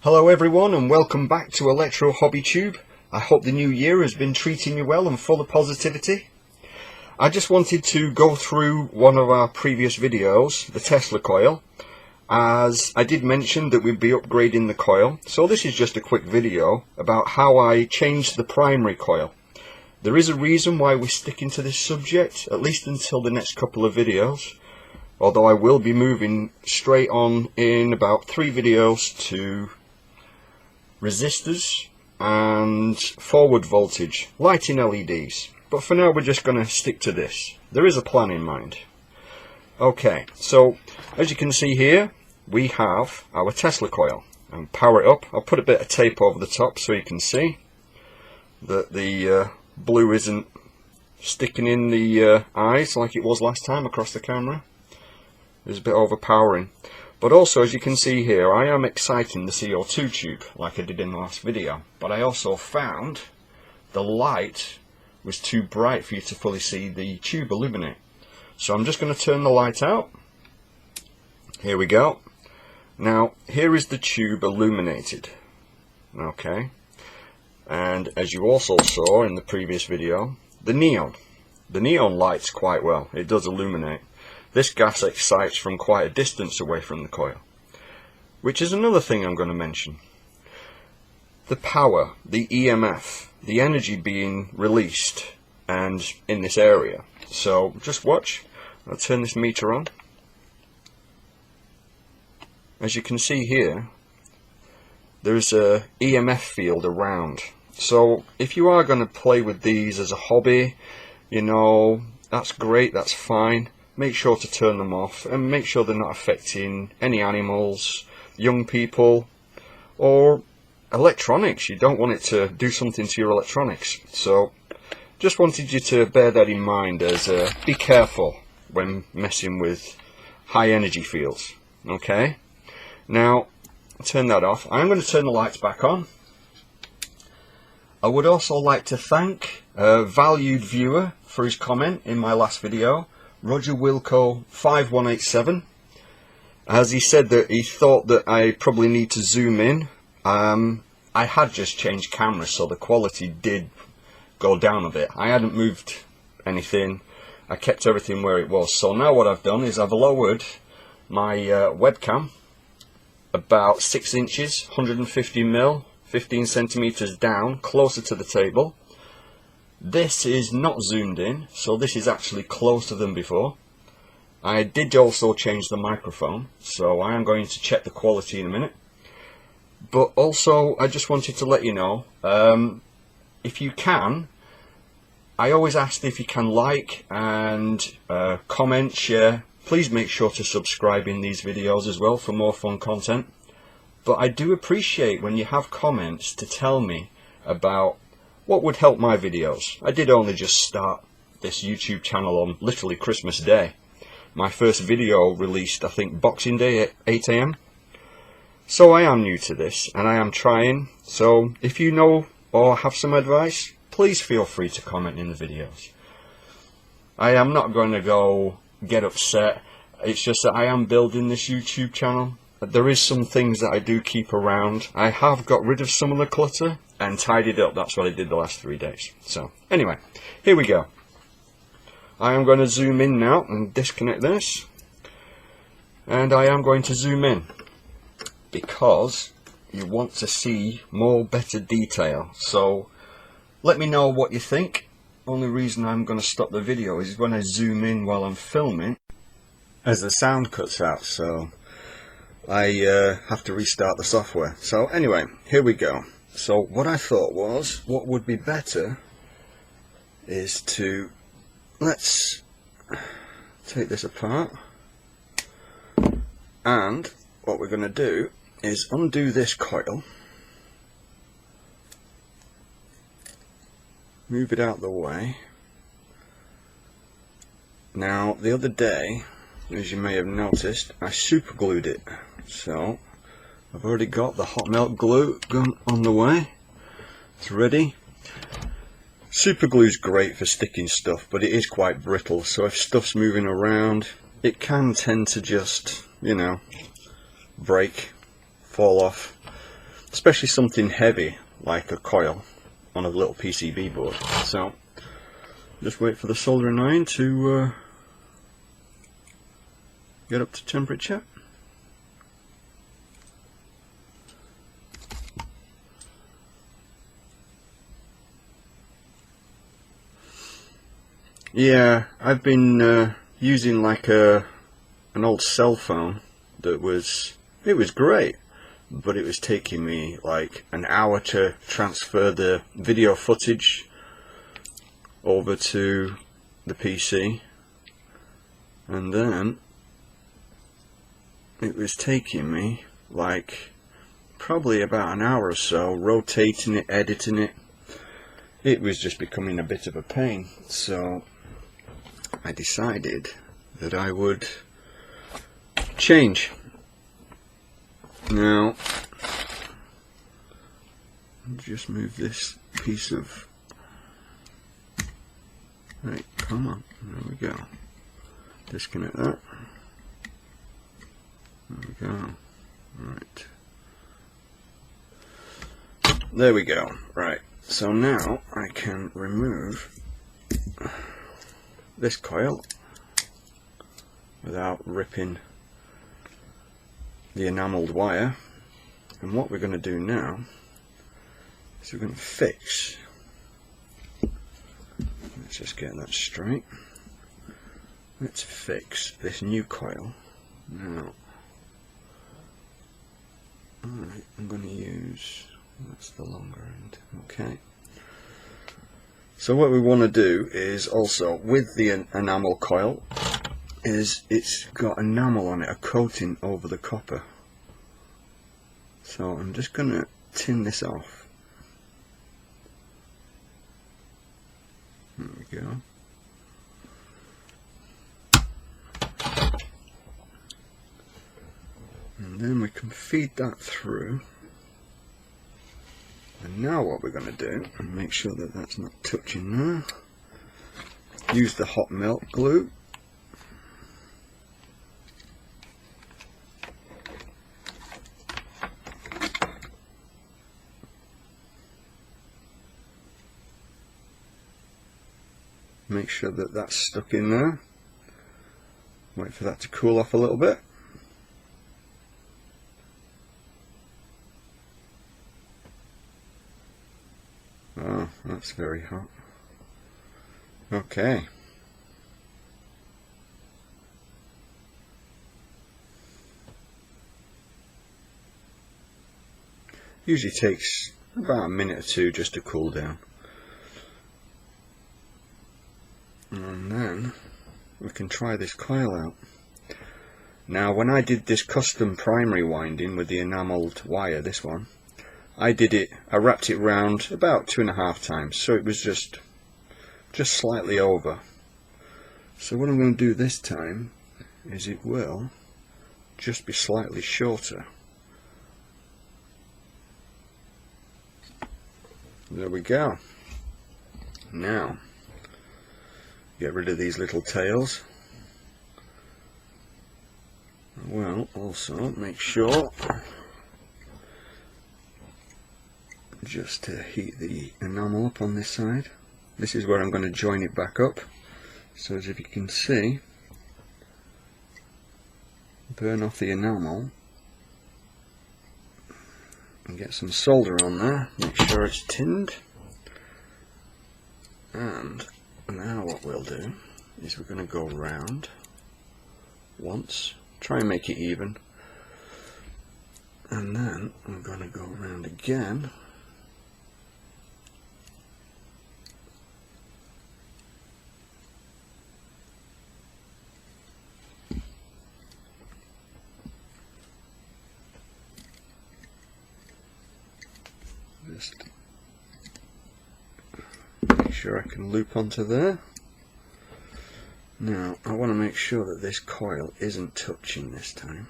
Hello everyone and welcome back to ElectroHobbyTube. I hope the new year has been treating you well and full of positivity. I just wanted to go through one of our previous videos, the Tesla coil, as I did mention that we'd be upgrading the coil. So this is just a quick video about how I changed the primary coil. There is a reason why we're sticking to this subject, at least until the next couple of videos. Although I will be moving straight on in about 3 videos to resistors and forward voltage, lighting LEDs. But for now we're just going to stick to this. There is a plan in mind. Okay, so as you can see here, we have our Tesla coil. And power it up. I'll put a bit of tape over the top so you can see that the blue isn't sticking in the eyes like it was last time across the camera. It's a bit overpowering. But also, as you can see here, I am exciting the CO2 tube like I did in the last video. But I also found the light was too bright for you to fully see the tube illuminate. So I'm just going to turn the light out. Here we go. Now, here is the tube illuminated. Okay. And as you also saw in the previous video, the neon. The neon lights quite well. It does illuminate. This gas excites from quite a distance away from the coil, which is another thing I'm going to mention. The power, the EMF, the energy being released and in this area. So just watch. I'll turn this meter on. As you can see here, there's a EMF field around. So if you are going to play with these as a hobby, you know, that's great, that's fine. Make sure to turn them off and make sure they're not affecting any animals, young people, or electronics. You don't want it to do something to your electronics. So just wanted you to bear that in mind as be careful when messing with high energy fields. Okay, now turn that off. I'm going to turn the lights back on. I would also like to thank a valued viewer for his comment in my last video, Roger Wilco 5187, as he said that he thought that I probably need to zoom in. I had just changed cameras, so the quality did go down a bit. I hadn't moved anything. I kept everything where it was. So now what I've done is I've lowered my webcam about 6 inches, 150mm, 15 centimeters down, closer to the table. This is not zoomed in, so this is actually closer than before. I did also change the microphone, so I am going to check the quality in a minute. But also, I just wanted to let you know, if you can, I always ask if you can like and comment, share. Please make sure to subscribe in these videos as well for more fun content. But I do appreciate when you have comments to tell me about what would help my videos. I did only just start this YouTube channel on literally Christmas Day. My first video released, I think, Boxing Day at 8 AM. So I am new to this and I am trying. So if you know or have some advice, please feel free to comment in the videos. I am not going to go get upset. It's just that I am building this YouTube channel. There is some things that I do keep around. I have got rid of some of the clutter and tidied up. That's what I did the last 3 days. So anyway, here we go. I am going to zoom in now and disconnect this. And I am going to zoom in because you want to see more better detail. So let me know what you think. Only reason I'm going to stop the video is when I zoom in while I'm filming, as the sound cuts out. So I have to restart the software. So anyway, here we go. So what I thought was, what would be better is to, let's take this apart, and what we're going to do is undo this coil, move it out the way. Now the other day, as you may have noticed, I super glued it. So I've already got the hot melt glue gun on the way. It's ready. Super glue is great for sticking stuff, but it is quite brittle, so if stuff's moving around it can tend to just, you know, break, fall off. especially something heavy like a coil on a little PCB board. So just wait for the soldering iron to get up to temperature. Yeah, I've been using like an old cell phone that was great, but it was taking me like an hour to transfer the video footage over to the PC, and then it was taking me like probably about an hour or so rotating it, editing it. It was just becoming a bit of a pain, so I decided that I would change. Now, just move this piece of, right, come on, there we go, disconnect that, there we go, right, there we go, right, so now I can remove this coil without ripping the enamelled wire. And what we're going to do now is we're going to fix, let's just get that straight, let's fix this new coil. Now, alright, I'm going to use, that's the longer end, okay. So what we want to do is also, with the enamel coil, is it's got enamel on it, a coating over the copper. So I'm just going to tin this off. There we go. And then we can feed that through. And now what we're going to do, and make sure that that's not touching there, use the hot melt glue. Make sure that that's stuck in there. Wait for that to cool off a little bit. Oh, that's very hot. Okay. Usually takes about a minute or two just to cool down. And then we can try this coil out. Now, when I did this custom primary winding with the enamelled wire, this one, I wrapped it round about 2.5 times, so it was just slightly over. So what I'm going to do this time is it will just be slightly shorter. There we go. Now, get rid of these little tails. Well, also make sure just to heat the enamel up on this side. This is where I'm going to join it back up. So as if you can see, burn off the enamel and get some solder on there. Make sure it's tinned. And now what we'll do is we're going to go round once, try and make it even, and then I'm going to go around again. Just make sure I can loop onto there. Now I want to make sure that this coil isn't touching this time.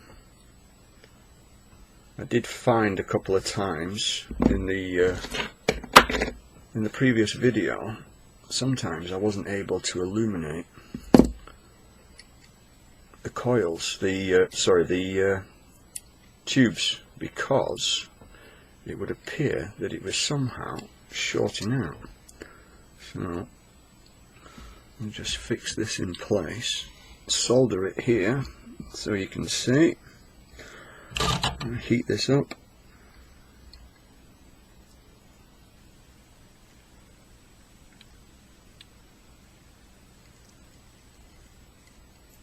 I did find a couple of times in the previous video, sometimes I wasn't able to illuminate the coils, the tubes, because it would appear that it was somehow shorting out. So I'll just fix this in place, solder it here so you can see, and heat this up.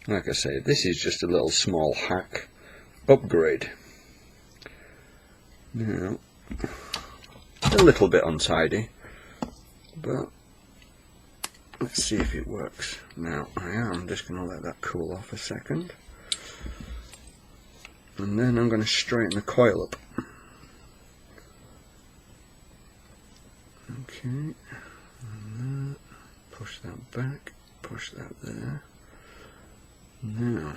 Like I say, this is just a little small hack upgrade. Now, a little bit untidy, but let's see if it works. Now, I am just going to let that cool off a second, and then I'm going to straighten the coil up. Okay, and that, push that back, push that there. Now,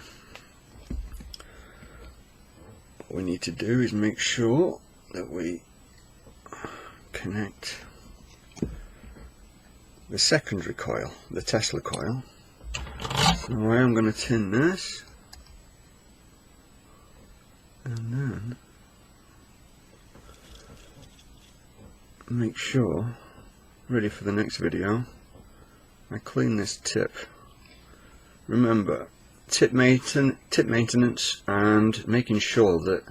what we need to do is make sure that we connect the secondary coil, the Tesla coil. So I am going to tin this, and then make sure, ready for the next video, I clean this tip. Remember, tip maintenance and making sure that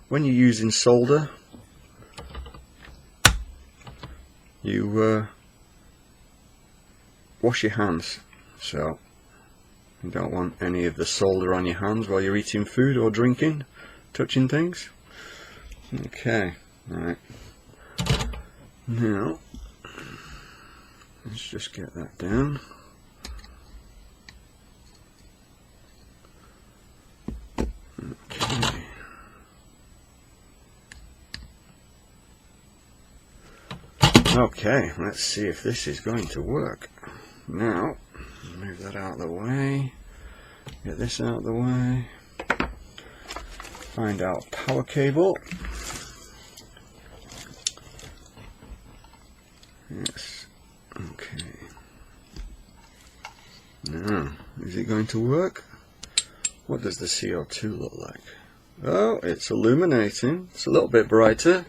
when you're using solder, you wash your hands. So you don't want any of the solder on your hands while you're eating food or drinking, touching things. Okay, right. Now let's just get that down. Okay, let's see if this is going to work. Now, move that out of the way, get this out of the way, find our power cable. Yes, okay. Now, is it going to work? What does the CO2 look like? Oh, it's illuminating. It's a little bit brighter.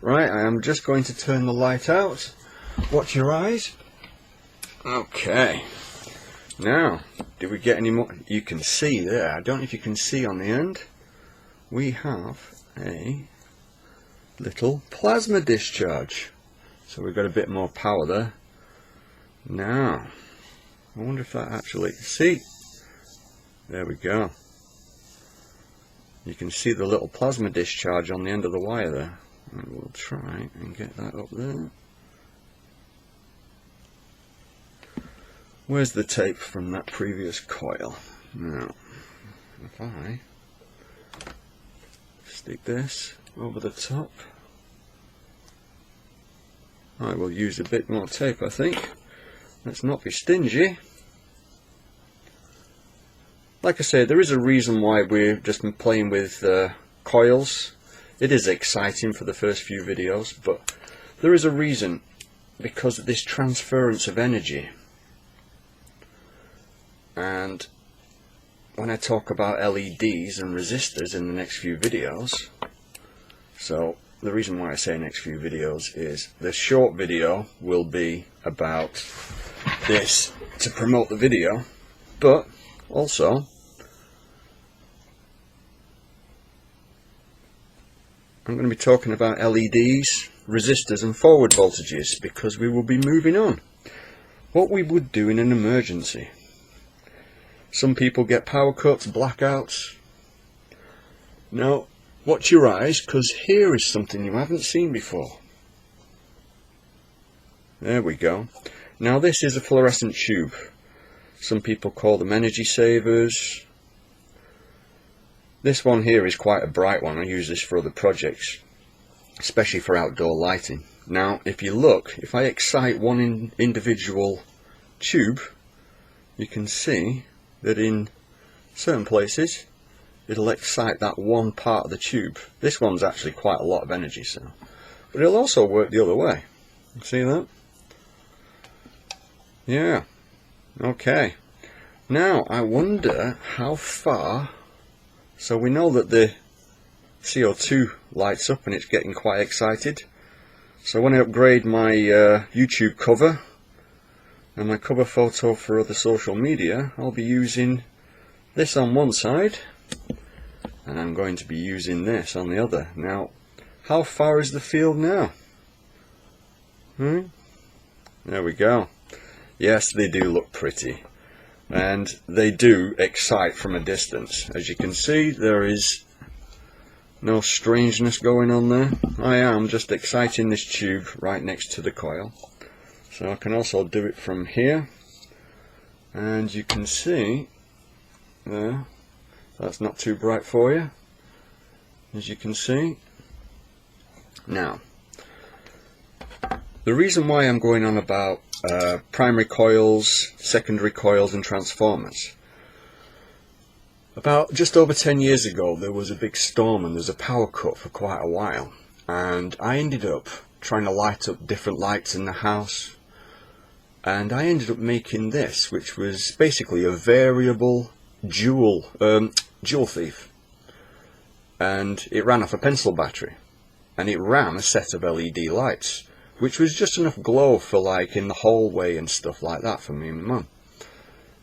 Right, I am just going to turn the light out. Watch your eyes. Okay. Now, did we get any more? You can see there. I don't know if you can see on the end. We have a little plasma discharge. So we've got a bit more power there. Now, I wonder if that actually... See? There we go. You can see the little plasma discharge on the end of the wire there. And we'll try and get that up there. Where's the tape from that previous coil? Now, if I stick this over the top, I will use a bit more tape, I think. Let's not be stingy. Like I say, there is a reason why we've just been playing with coils. It is exciting for the first few videos, but there is a reason, because of this transference of energy. And when I talk about LEDs and resistors in the next few videos, so the reason why I say next few videos is the short video will be about this to promote the video, but also I'm going to be talking about LEDs, resistors and forward voltages, because we will be moving on. What we would do in an emergency. Some people get power cuts, blackouts. Now, watch your eyes, because here is something you haven't seen before. There we go. Now this is a fluorescent tube. Some people call them energy savers. This one here is quite a bright one. I use this for other projects, especially for outdoor lighting. Now, if you look, if I excite one individual tube, you can see that in certain places it'll excite that one part of the tube. This one's actually quite a lot of energy, so, but it'll also work the other way. See that? Yeah. Okay. Now I wonder how far. So we know that the CO2 lights up and it's getting quite excited. So when I upgrade my YouTube cover and my cover photo for other social media, I'll be using this on one side and I'm going to be using this on the other. Now, how far is the field now? There we go. Yes, they do look pretty, and they do excite from a distance. As you can see, there is no strangeness going on there. I am just exciting this tube right next to the coil. So I can also do it from here, and you can see there, that's not too bright for you, as you can see. Now, the reason why I'm going on about primary coils, secondary coils and transformers. About just over 10 years ago there was a big storm and there was a power cut for quite a while, and I ended up trying to light up different lights in the house, and I ended up making this, which was basically a variable jewel thief, and it ran off a pencil battery, and it ran a set of LED lights, which was just enough glow for like in the hallway and stuff like that for me and my mum.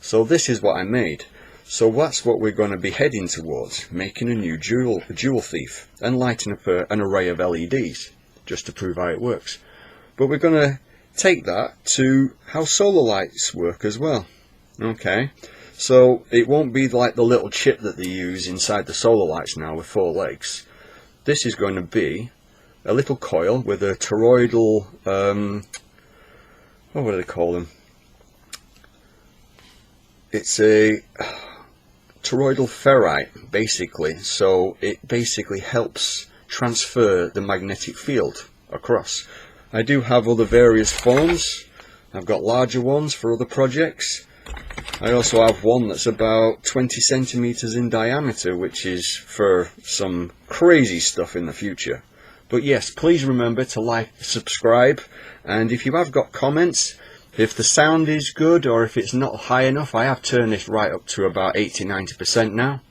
So this is what I made. So that's what we're going to be heading towards, making a new jewel thief and lighting up an array of LEDs just to prove how it works. But we're going to take that to how solar lights work as well. Okay, so it won't be like the little chip that they use inside the solar lights now with 4 legs. This is going to be a little coil with a toroidal, what do they call them? It's a toroidal ferrite, basically. So it basically helps transfer the magnetic field across. I do have other various forms. I've got larger ones for other projects. I also have one that's about 20 centimeters in diameter, which is for some crazy stuff in the future. But yes, please remember to like, subscribe, and if you have got comments, if the sound is good or if it's not high enough, I have turned this right up to about 80–90% now.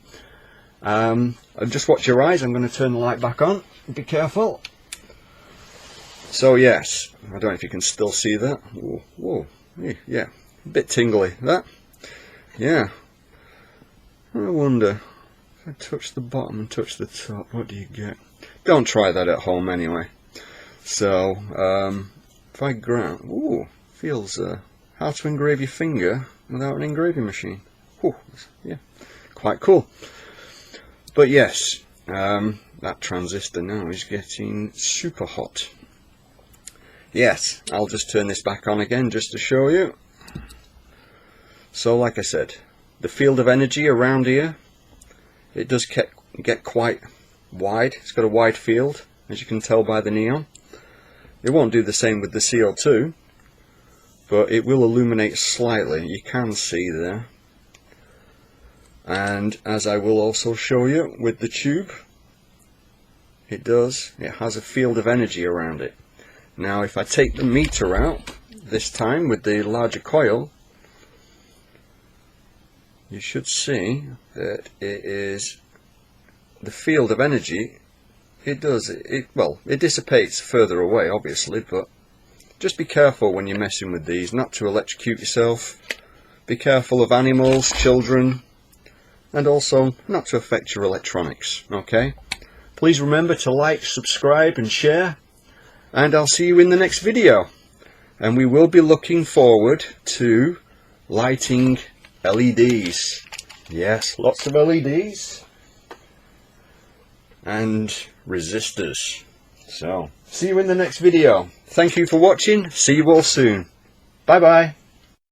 Just watch your eyes. I'm going to turn the light back on. Be careful. So yes, I don't know if you can still see that. Whoa, yeah, a bit tingly. That, yeah. I wonder if I touch the bottom and touch the top, what do you get? Don't try that at home anyway. So if I grab, feels how to engrave your finger without an engraving machine. Yeah, quite cool. But yes, that transistor now is getting super hot. Yes, I'll just turn this back on again just to show you. So like I said, the field of energy around here, it does get quite wide. It's got a wide field, as you can tell by the neon. It won't do the same with the CO2, but it will illuminate slightly. You can see there. And as I will also show you with the tube, it has a field of energy around it. Now if I take the meter out, this time with the larger coil, you should see that it is the field of energy. It dissipates further away obviously, but just be careful when you're messing with these not to electrocute yourself. Be careful of animals, children, and also not to affect your electronics. Okay, please remember to like, subscribe and share, and I'll see you in the next video. And we will be looking forward to lighting LEDs. Yes, lots of LEDs and resistors. So see you in the next video. Thank you for watching. See you all soon. Bye bye.